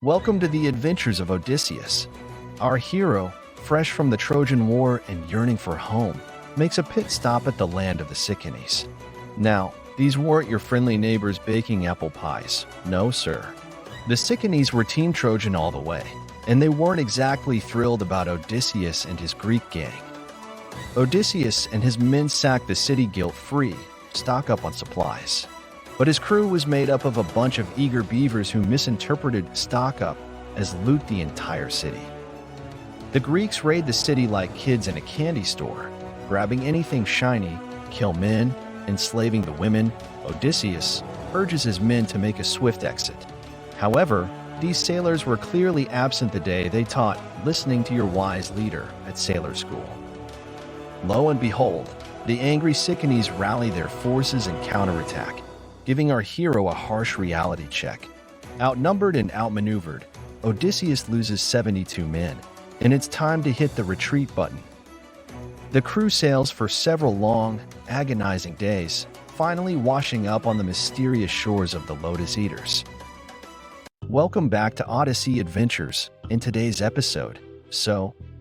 Welcome to the adventures of Odysseus. Our hero, fresh from the Trojan War and yearning for home, makes a pit stop at the land of the Cicones. Now, these weren't your friendly neighbors baking apple pies. No, sir. The Cicones were Team Trojan all the way, and they weren't exactly thrilled about Odysseus and his Greek gang. Odysseus and his men sacked the city guilt-free, stock up on supplies. But his crew was made up of a bunch of eager beavers who misinterpreted stock up as loot the entire city. The Greeks raid the city like kids in a candy store, grabbing anything shiny, kill men, enslaving the women. Odysseus urges his men to make a swift exit. However, these sailors were clearly absent the day they taught listening to your wise leader at sailor school. Lo and behold, the angry Cicones rally their forces and counterattack, giving our hero a harsh reality check. Outnumbered and outmaneuvered, Odysseus loses 72 men, and it's time to hit the retreat button. The crew sails for several long, agonizing days, finally washing up on the mysterious shores of the Lotus Eaters. Welcome back to Odyssey Adventures. In today's episode,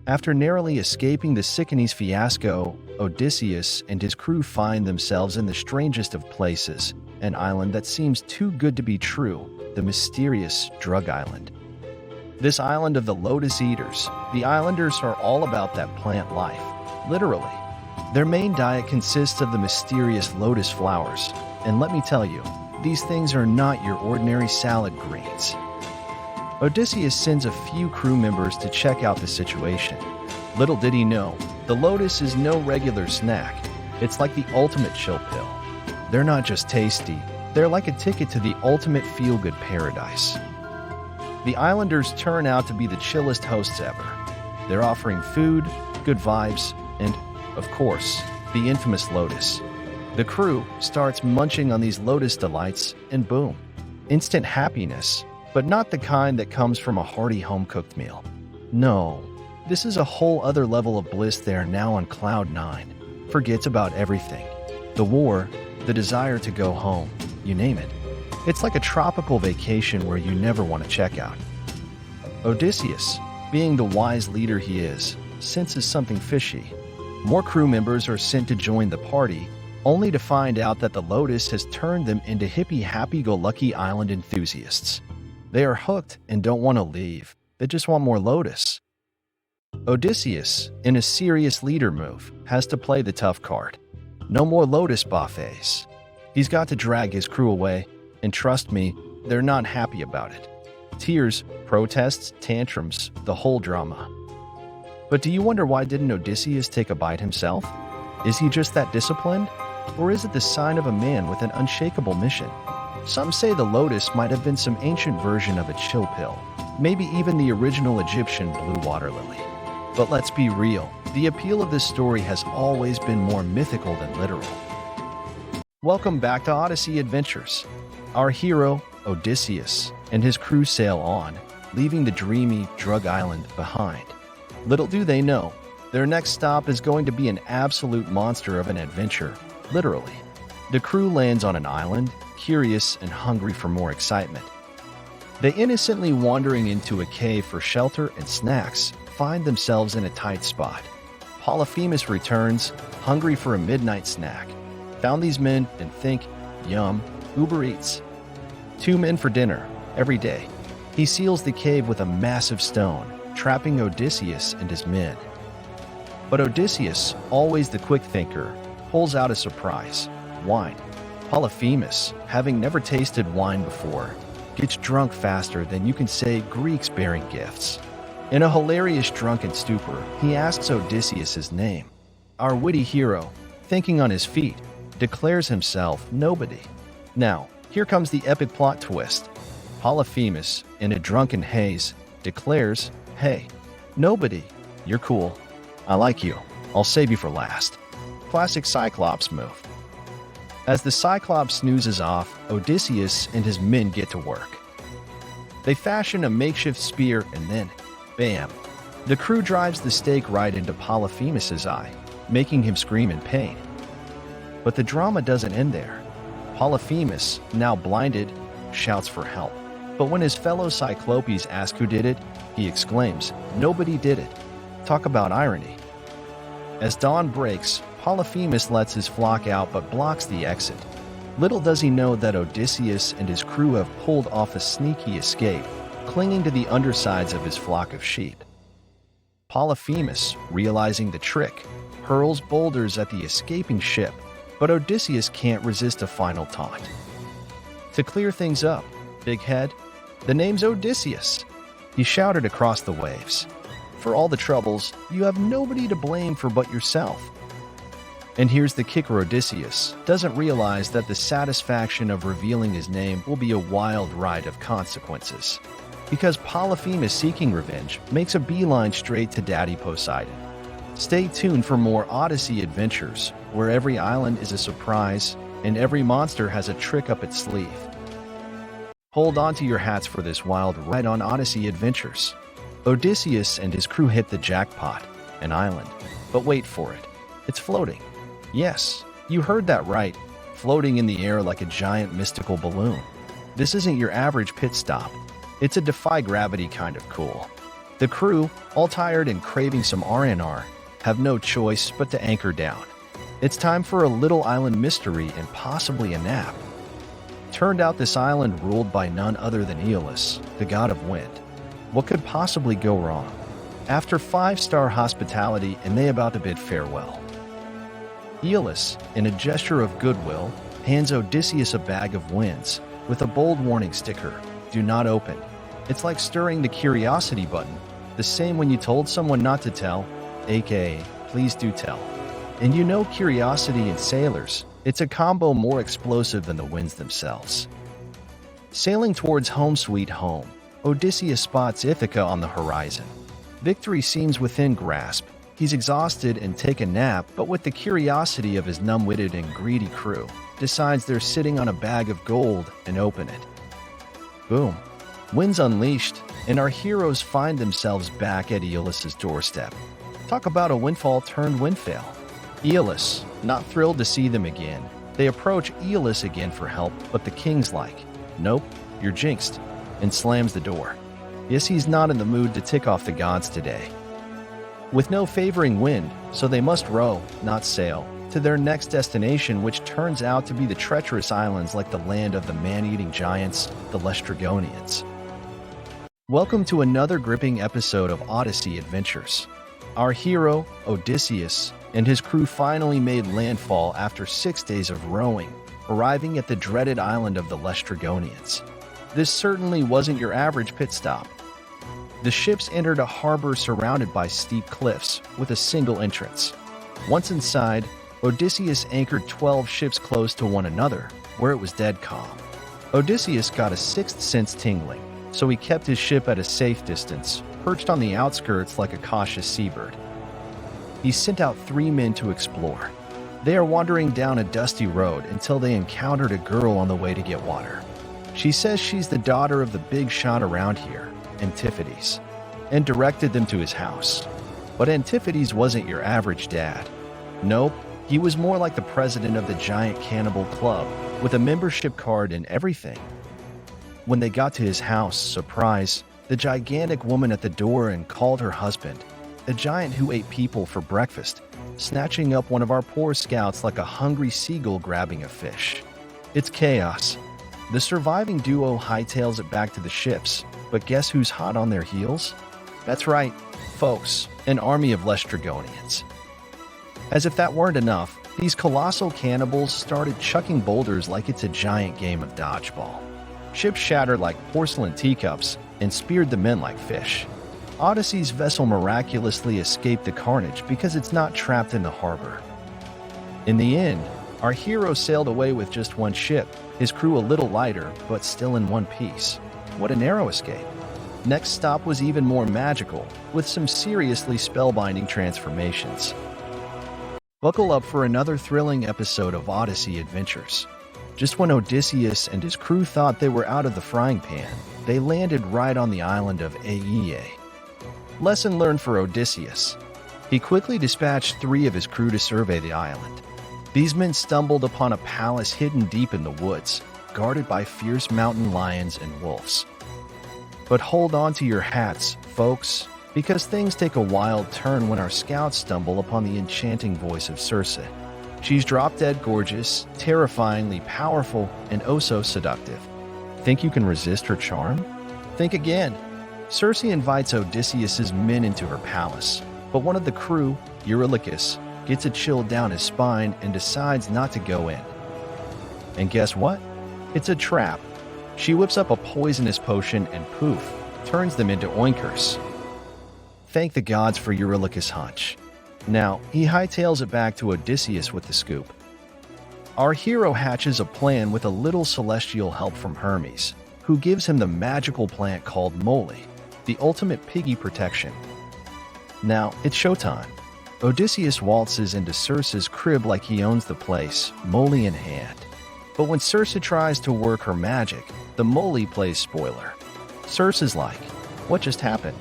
after narrowly escaping the Cicones fiasco, Odysseus and his crew find themselves in the strangest of places, an island that seems too good to be true, the mysterious Drug Island. This island of the Lotus Eaters, the islanders are all about that plant life, literally. Their main diet consists of the mysterious lotus flowers, and let me tell you, these things are not your ordinary salad greens. Odysseus sends a few crew members to check out the situation. Little did he know, the lotus is no regular snack. It's like the ultimate chill pill. They're not just tasty, they're like a ticket to the ultimate feel-good paradise. The islanders turn out to be the chillest hosts ever. They're offering food, good vibes, and, of course, the infamous lotus. The crew starts munching on these lotus delights, and boom, instant happiness, but not the kind that comes from a hearty home-cooked meal. No, this is a whole other level of bliss. They're now on cloud 9. Forgets about everything. The war, the desire to go home, you name it. It's like a tropical vacation where you never want to check out. Odysseus, being the wise leader he is, senses something fishy. More crew members are sent to join the party, only to find out that the Lotus has turned them into hippie happy-go-lucky island enthusiasts. They are hooked and don't want to leave. They just want more Lotus. Odysseus, in a serious leader move, has to play the tough card. No more Lotus buffets. He's got to drag his crew away, and trust me, they're not happy about it. Tears, protests, tantrums, the whole drama. But do you wonder why didn't Odysseus take a bite himself? Is he just that disciplined? Or is it the sign of a man with an unshakable mission? Some say the lotus might have been some ancient version of a chill pill, maybe even the original Egyptian blue water lily. But let's be real, the appeal of this story has always been more mythical than literal. Welcome back to Odyssey Adventures. Our hero, Odysseus, and his crew sail on, leaving the dreamy Drug Island behind. Little do they know, their next stop is going to be an absolute monster of an adventure, literally. The crew lands on an island, curious and hungry for more excitement. They innocently wandering into a cave for shelter and snacks, find themselves in a tight spot. Polyphemus returns, hungry for a midnight snack. Found these men and think, yum, Uber Eats. 2 men for dinner, every day. He seals the cave with a massive stone, trapping Odysseus and his men. But Odysseus, always the quick thinker, pulls out a surprise: wine. Polyphemus, having never tasted wine before, gets drunk faster than you can say Greeks bearing gifts. In a hilarious drunken stupor, he asks Odysseus his name. Our witty hero, thinking on his feet, declares himself nobody. Now, here comes the epic plot twist. Polyphemus, in a drunken haze, declares, "Hey, nobody, you're cool. I like you. I'll save you for last." Classic Cyclops move. As the Cyclops snoozes off, Odysseus and his men get to work. They fashion a makeshift spear and then, bam, the crew drives the stake right into Polyphemus's eye, making him scream in pain. But the drama doesn't end there. Polyphemus, now blinded, shouts for help. But when his fellow Cyclopes ask who did it, he exclaims, "Nobody did it." Talk about irony. As dawn breaks, Polyphemus lets his flock out but blocks the exit. Little does he know that Odysseus and his crew have pulled off a sneaky escape, clinging to the undersides of his flock of sheep. Polyphemus, realizing the trick, hurls boulders at the escaping ship, but Odysseus can't resist a final taunt. To clear things up, Big Head, the name's Odysseus, he shouted across the waves. For all the troubles, you have nobody to blame for but yourself. And here's the kicker: Odysseus doesn't realize that the satisfaction of revealing his name will be a wild ride of consequences. Because Polyphemus, seeking revenge, makes a beeline straight to Daddy Poseidon. Stay tuned for more Odyssey adventures, where every island is a surprise and every monster has a trick up its sleeve. Hold on to your hats for this wild ride on Odyssey Adventures. Odysseus and his crew hit the jackpot, an island. But wait for it. It's floating. Yes, you heard that right. Floating in the air like a giant mystical balloon. This isn't your average pit stop. It's a defy gravity kind of cool. The crew, all tired and craving some R&R, have no choice but to anchor down. It's time for a little island mystery and possibly a nap. Turned out this island ruled by none other than Helios, the god of wind. What could possibly go wrong? After 5-star hospitality, and they about to bid farewell. Helios, in a gesture of goodwill, hands Odysseus a bag of winds with a bold warning sticker: "Do not open." It's like stirring the curiosity button, the same when you told someone not to tell, aka, please do tell. And you know, curiosity and sailors, it's a combo more explosive than the winds themselves. Sailing towards home sweet home, Odysseus spots Ithaca on the horizon. Victory seems within grasp. He's exhausted and take a nap, but with the curiosity of his numb-witted and greedy crew, decides they're sitting on a bag of gold and open it. Boom. Winds unleashed, and our heroes find themselves back at Helios' doorstep. Talk about a windfall turned windfall. Helios, not thrilled to see them again, they approach Helios again for help, but the king's like, "Nope, you're jinxed," and slams the door. Yes, he's not in the mood to tick off the gods today. With no favoring wind, so they must row, not sail, to their next destination, which turns out to be the treacherous islands like the land of the man-eating giants, the Laestrygonians. Welcome to another gripping episode of Odyssey Adventures. Our hero, Odysseus, and his crew finally made landfall after 6 days of rowing, arriving at the dreaded island of the Laestrygonians. This certainly wasn't your average pit stop. The ships entered a harbor surrounded by steep cliffs with a single entrance. Once inside, Odysseus anchored 12 ships close to one another, where it was dead calm. Odysseus got a sixth sense tingling, so he kept his ship at a safe distance, perched on the outskirts like a cautious seabird. He sent out 3 men to explore. They are wandering down a dusty road until they encountered a girl on the way to get water. She says she's the daughter of the big shot around here, Antiphates, and directed them to his house. But Antiphates wasn't your average dad. Nope, he was more like the president of the giant cannibal club, with a membership card and everything. When they got to his house, surprise, the gigantic woman at the door and called her husband, a giant who ate people for breakfast, snatching up one of our poor scouts like a hungry seagull grabbing a fish. It's chaos. The surviving duo hightails it back to the ships, but guess who's hot on their heels? That's right, folks, an army of Laestrygonians. As if that weren't enough, these colossal cannibals started chucking boulders like it's a giant game of dodgeball. Ships shattered like porcelain teacups and speared the men like fish. Odyssey's vessel miraculously escaped the carnage because it's not trapped in the harbor. In the end, our hero sailed away with just one ship, his crew a little lighter, but still in one piece. What a narrow escape. Next stop was even more magical, with some seriously spellbinding transformations. Buckle up for another thrilling episode of Odyssey Adventures. Just when Odysseus and his crew thought they were out of the frying pan, they landed right on the island of Aea. Lesson learned for Odysseus. He quickly dispatched 3 of his crew to survey the island. These men stumbled upon a palace hidden deep in the woods, guarded by fierce mountain lions and wolves. But hold on to your hats, folks, because things take a wild turn when our scouts stumble upon the enchanting voice of Circe. She's drop-dead gorgeous, terrifyingly powerful, and oh so seductive. Think you can resist her charm? Think again. Circe invites Odysseus's men into her palace, but one of the crew, Eurylochus, gets a chill down his spine and decides not to go in. And guess what? It's a trap. She whips up a poisonous potion and poof, turns them into oinkers. Thank the gods for Eurylochus' hunch. Now, he hightails it back to Odysseus with the scoop. Our hero hatches a plan with a little celestial help from Hermes, who gives him the magical plant called moly, the ultimate piggy protection. Now, it's showtime. Odysseus waltzes into Circe's crib like he owns the place, moly in hand. But when Circe tries to work her magic, the moly plays spoiler. Circe is like, what just happened?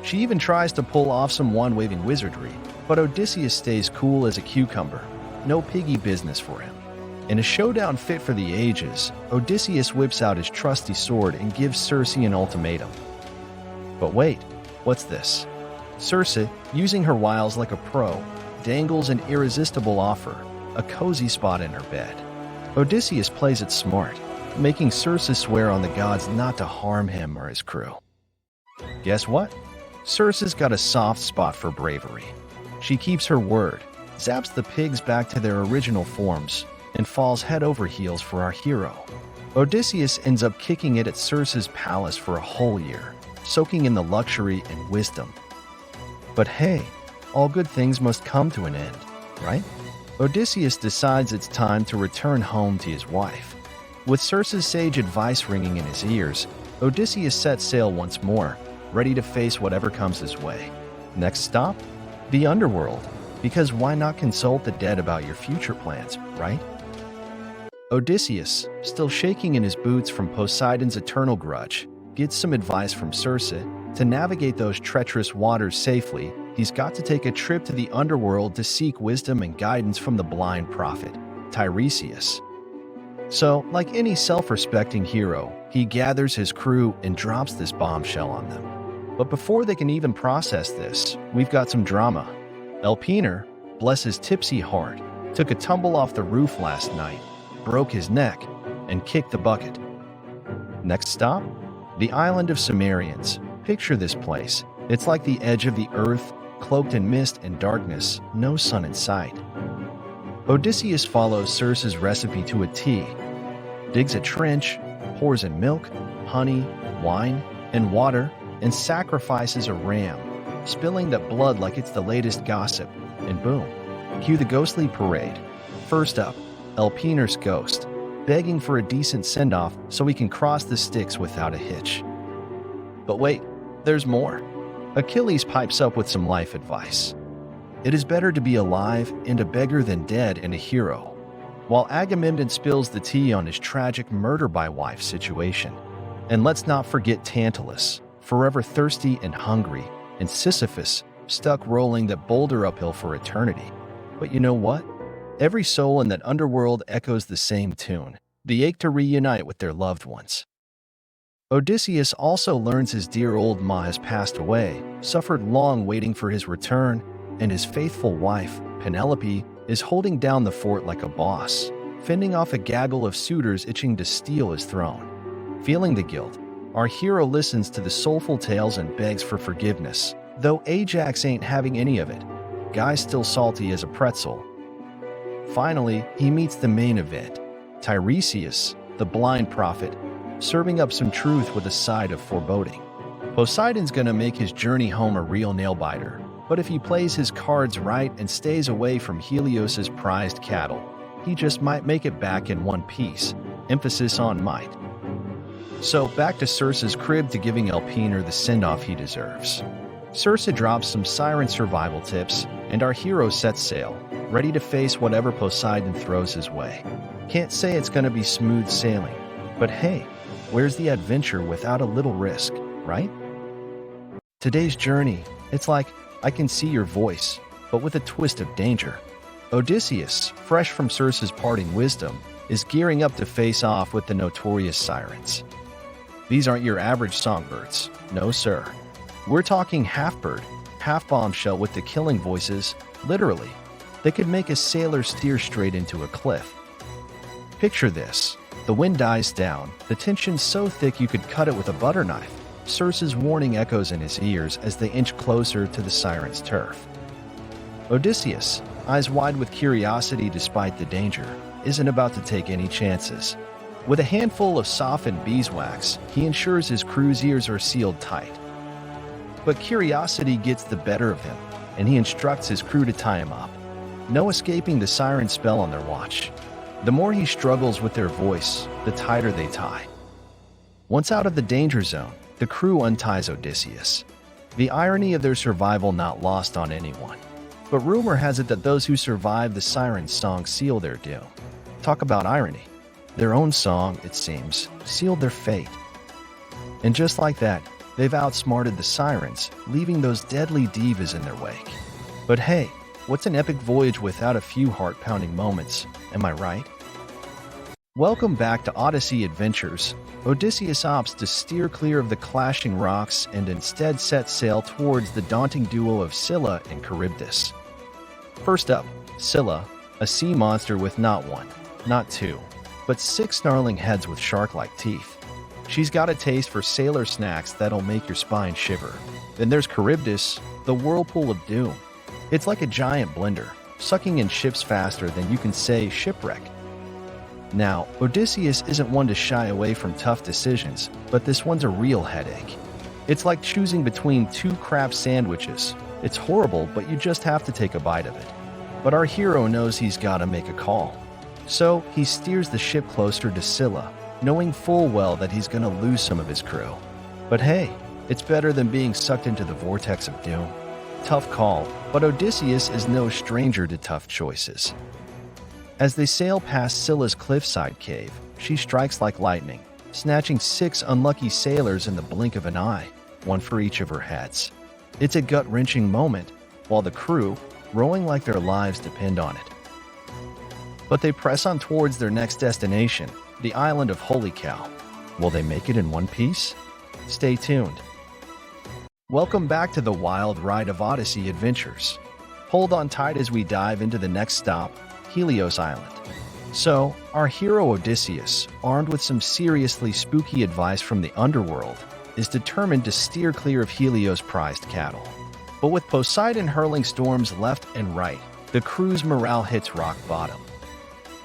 She even tries to pull off some wand-waving wizardry, but Odysseus stays cool as a cucumber. No piggy business for him. In a showdown fit for the ages, Odysseus whips out his trusty sword and gives Circe an ultimatum. But wait, what's this? Circe, using her wiles like a pro, dangles an irresistible offer, a cozy spot in her bed. Odysseus plays it smart, making Circe swear on the gods not to harm him or his crew. Guess what? Circe's got a soft spot for bravery. She keeps her word, zaps the pigs back to their original forms, and falls head over heels for our hero. Odysseus ends up kicking it at Circe's palace for a whole year, soaking in the luxury and wisdom. But hey, all good things must come to an end, right? Odysseus decides it's time to return home to his wife. With Circe's sage advice ringing in his ears, Odysseus sets sail once more, ready to face whatever comes his way. Next stop? The underworld, because why not consult the dead about your future plans, right? Odysseus, still shaking in his boots from Poseidon's eternal grudge, gets some advice from Circe. To navigate those treacherous waters safely, he's got to take a trip to the underworld to seek wisdom and guidance from the blind prophet, Tiresias. So, like any self-respecting hero, he gathers his crew and drops this bombshell on them. But before they can even process this, we've got some drama. Elpenor, bless his tipsy heart, took a tumble off the roof last night, broke his neck, and kicked the bucket. Next stop? The island of Cimmerians. Picture this place. It's like the edge of the earth, cloaked in mist and darkness, no sun in sight. Odysseus follows Circe's recipe to a T, digs a trench, pours in milk, honey, wine, and water, and sacrifices a ram, spilling that blood like it's the latest gossip, and boom, cue the ghostly parade. First up, Elpenor's ghost, begging for a decent send-off so he can cross the Styx without a hitch. But wait, there's more. Achilles pipes up with some life advice. It is better to be alive and a beggar than dead and a hero, while Agamemnon spills the tea on his tragic murder-by-wife situation. And let's not forget Tantalus, forever thirsty and hungry, and Sisyphus, stuck rolling that boulder uphill for eternity. But you know what? Every soul in that underworld echoes the same tune, the ache to reunite with their loved ones. Odysseus also learns his dear old ma has passed away, suffered long waiting for his return, and his faithful wife, Penelope, is holding down the fort like a boss, fending off a gaggle of suitors itching to steal his throne. Feeling the guilt, our hero listens to the soulful tales and begs for forgiveness, though Ajax ain't having any of it. Guy's still salty as a pretzel. Finally, he meets the main event, Tiresias, the blind prophet, serving up some truth with a side of foreboding. Poseidon's gonna make his journey home a real nail-biter, but if he plays his cards right and stays away from Helios's prized cattle, he just might make it back in one piece, emphasis on might. So back to Circe's crib to giving Elpenor the send-off he deserves. Circe drops some siren survival tips, and our hero sets sail, ready to face whatever Poseidon throws his way. Can't say it's gonna be smooth sailing, but hey, where's the adventure without a little risk, right? Today's journey, it's like, I can see your voice, but with a twist of danger. Odysseus, fresh from Circe's parting wisdom, is gearing up to face off with the notorious sirens. These aren't your average songbirds. No, sir. We're talking half-bird, half-bombshell with the killing voices, literally. They could make a sailor steer straight into a cliff. Picture this. The wind dies down, the tension's so thick you could cut it with a butter knife. Circe's warning echoes in his ears as they inch closer to the siren's turf. Odysseus, eyes wide with curiosity despite the danger, isn't about to take any chances. With a handful of softened beeswax, he ensures his crew's ears are sealed tight. But curiosity gets the better of him, and he instructs his crew to tie him up. No escaping the siren spell on their watch. The more he struggles with their voice, the tighter they tie. Once out of the danger zone, the crew unties Odysseus. The irony of their survival not lost on anyone. But rumor has it that those who survive the siren's song seal their doom. Talk about irony. Their own song, it seems, sealed their fate. And just like that, they've outsmarted the sirens, leaving those deadly divas in their wake. But hey, what's an epic voyage without a few heart-pounding moments, am I right? Welcome back to Odyssey Adventures. Odysseus opts to steer clear of the clashing rocks and instead sets sail towards the daunting duo of Scylla and Charybdis. First up, Scylla, a sea monster with not one, not two, but 6 snarling heads with shark-like teeth. She's got a taste for sailor snacks that'll make your spine shiver. Then there's Charybdis, the whirlpool of doom. It's like a giant blender, sucking in ships faster than you can say shipwreck. Now, Odysseus isn't one to shy away from tough decisions, but this one's a real headache. It's like choosing between 2 crab sandwiches. It's horrible, but you just have to take a bite of it. But our hero knows he's got to make a call. So, he steers the ship closer to Scylla, knowing full well that he's going to lose some of his crew. But hey, it's better than being sucked into the vortex of doom. Tough call, but Odysseus is no stranger to tough choices. As they sail past Scylla's cliffside cave, she strikes like lightning, snatching 6 unlucky sailors in the blink of an eye, one for each of her heads. It's a gut-wrenching moment, while the crew, rowing like their lives depend on it. But they press on towards their next destination, the island of Holy Cow. Will they make it in one piece? Stay tuned. Welcome back to the wild ride of Odyssey Adventures. Hold on tight as we dive into the next stop, Helios Island. So, our hero Odysseus, armed with some seriously spooky advice from the underworld, is determined to steer clear of Helios' prized cattle. But with Poseidon hurling storms left and right, the crew's morale hits rock bottom.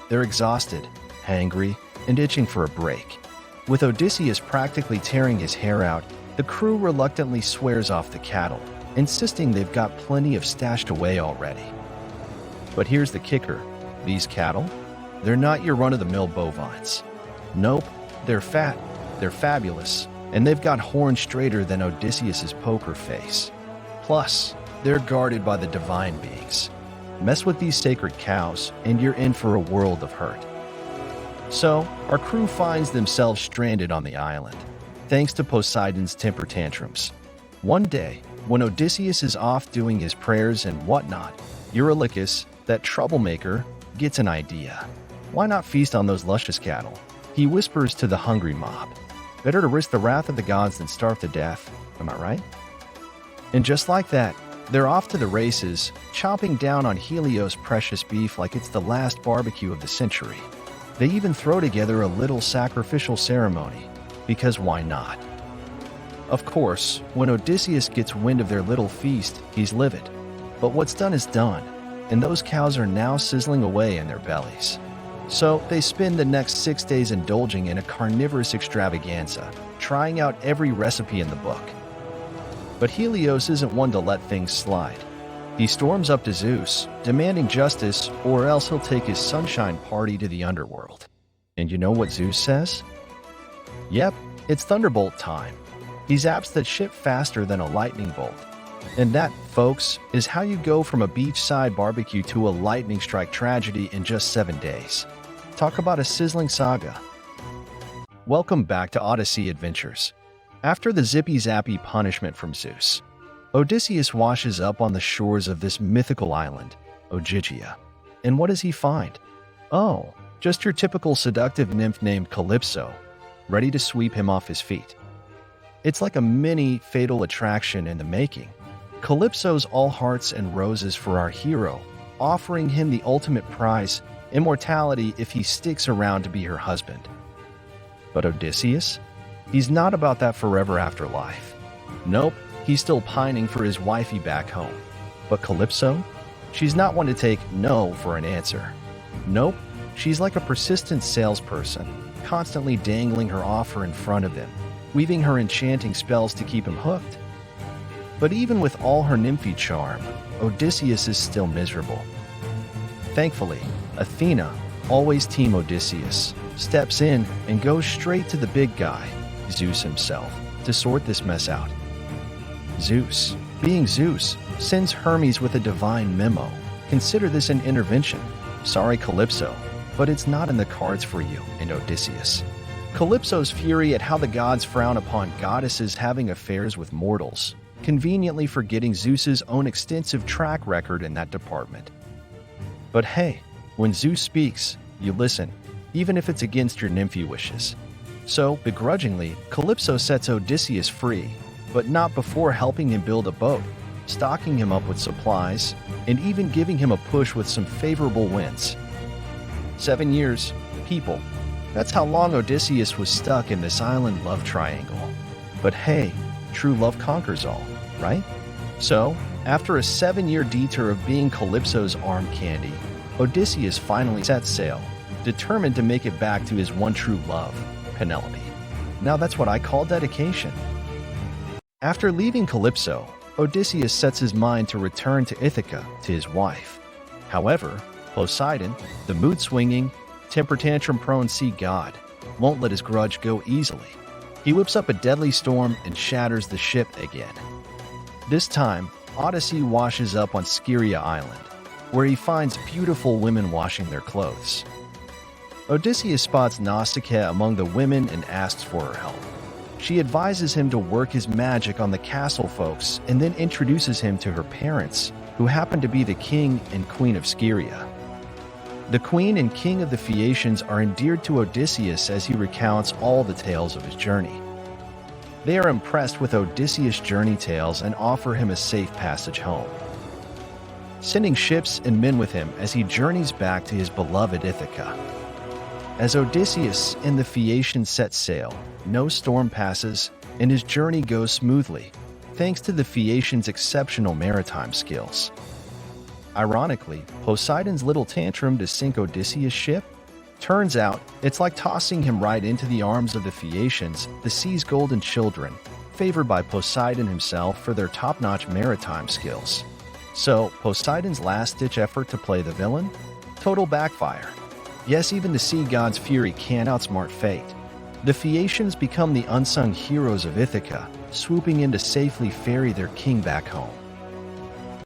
They're exhausted, hangry, and itching for a break. With Odysseus practically tearing his hair out, the crew reluctantly swears off the cattle, insisting they've got plenty of stashed away already. But here's the kicker. These cattle? They're not your run-of-the-mill bovines. Nope, they're fat, they're fabulous, and they've got horns straighter than Odysseus's poker face. Plus, they're guarded by the divine beings. Mess with these sacred cows, and you're in for a world of hurt. So, our crew finds themselves stranded on the island, thanks to Poseidon's temper tantrums. One day, when Odysseus is off doing his prayers and whatnot, Eurylochus, that troublemaker, gets an idea. Why not feast on those luscious cattle? He whispers to the hungry mob. Better to risk the wrath of the gods than starve to death, am I right? And just like that, they're off to the races, chomping down on Helios' precious beef like it's the last barbecue of the century. They even throw together a little sacrificial ceremony, because why not? Of course, when Odysseus gets wind of their little feast, he's livid. But what's done is done, and those cows are now sizzling away in their bellies. So they spend the next 6 days indulging in a carnivorous extravaganza, trying out every recipe in the book. But Helios isn't one to let things slide. He storms up to Zeus, demanding justice, or else he'll take his sunshine party to the underworld. And you know what Zeus says? Yep, it's thunderbolt time. He zaps that ship faster than a lightning bolt. And that, folks, is how you go from a beachside barbecue to a lightning strike tragedy in just 7 days. Talk about a sizzling saga. Welcome back to Odyssey Adventures. After the zippy-zappy punishment from Zeus, Odysseus washes up on the shores of this mythical island, Ogygia. And what does he find? Oh, just your typical seductive nymph named Calypso, ready to sweep him off his feet. It's like a mini fatal attraction in the making. Calypso's all hearts and roses for our hero, offering him the ultimate prize, immortality, if he sticks around to be her husband. But Odysseus? He's not about that forever afterlife. Nope, he's still pining for his wifey back home. But Calypso? She's not one to take no for an answer. Nope, she's like a persistent salesperson, constantly dangling her offer in front of him, weaving her enchanting spells to keep him hooked. But even with all her nymphy charm, Odysseus is still miserable. Thankfully, Athena, always Team Odysseus, steps in and goes straight to the big guy, Zeus himself, to sort this mess out. Zeus, being Zeus, sends Hermes with a divine memo. Consider this an intervention. Sorry, Calypso, but it's not in the cards for you and Odysseus. Calypso's fury at how the gods frown upon goddesses having affairs with mortals, conveniently forgetting Zeus's own extensive track record in that department. But hey, when Zeus speaks, you listen, even if it's against your nymphy wishes. So, begrudgingly, Calypso sets Odysseus free, but not before helping him build a boat, stocking him up with supplies, and even giving him a push with some favorable winds. 7 years, people. That's how long Odysseus was stuck in this island love triangle. But hey, true love conquers all, right? So, after a 7-year detour of being Calypso's arm candy, Odysseus finally sets sail, determined to make it back to his one true love, Penelope. Now that's what I call dedication. After leaving Calypso, Odysseus sets his mind to return to Ithaca to his wife. However, Poseidon, the mood-swinging, temper tantrum-prone sea god, won't let his grudge go easily. He whips up a deadly storm and shatters the ship again. This time, Odyssey washes up on Scheria Island, where he finds beautiful women washing their clothes. Odysseus spots Nausicaa among the women and asks for her help. She advises him to work his magic on the castle folks and then introduces him to her parents, who happen to be the king and queen of Scheria. The queen and king of the Phaeacians are endeared to Odysseus as he recounts all the tales of his journey. They are impressed with Odysseus' journey tales and offer him a safe passage home, sending ships and men with him as he journeys back to his beloved Ithaca. As Odysseus and the Phaeacians set sail, no storm passes, and his journey goes smoothly, thanks to the Phaeacians' exceptional maritime skills. Ironically, Poseidon's little tantrum to sink Odysseus' ship? Turns out, it's like tossing him right into the arms of the Phaeacians, the sea's golden children, favored by Poseidon himself for their top-notch maritime skills. So, Poseidon's last-ditch effort to play the villain? Total backfire. Yes, even the sea god's fury can't outsmart fate. The Phaeacians become the unsung heroes of Ithaca, swooping in to safely ferry their king back home.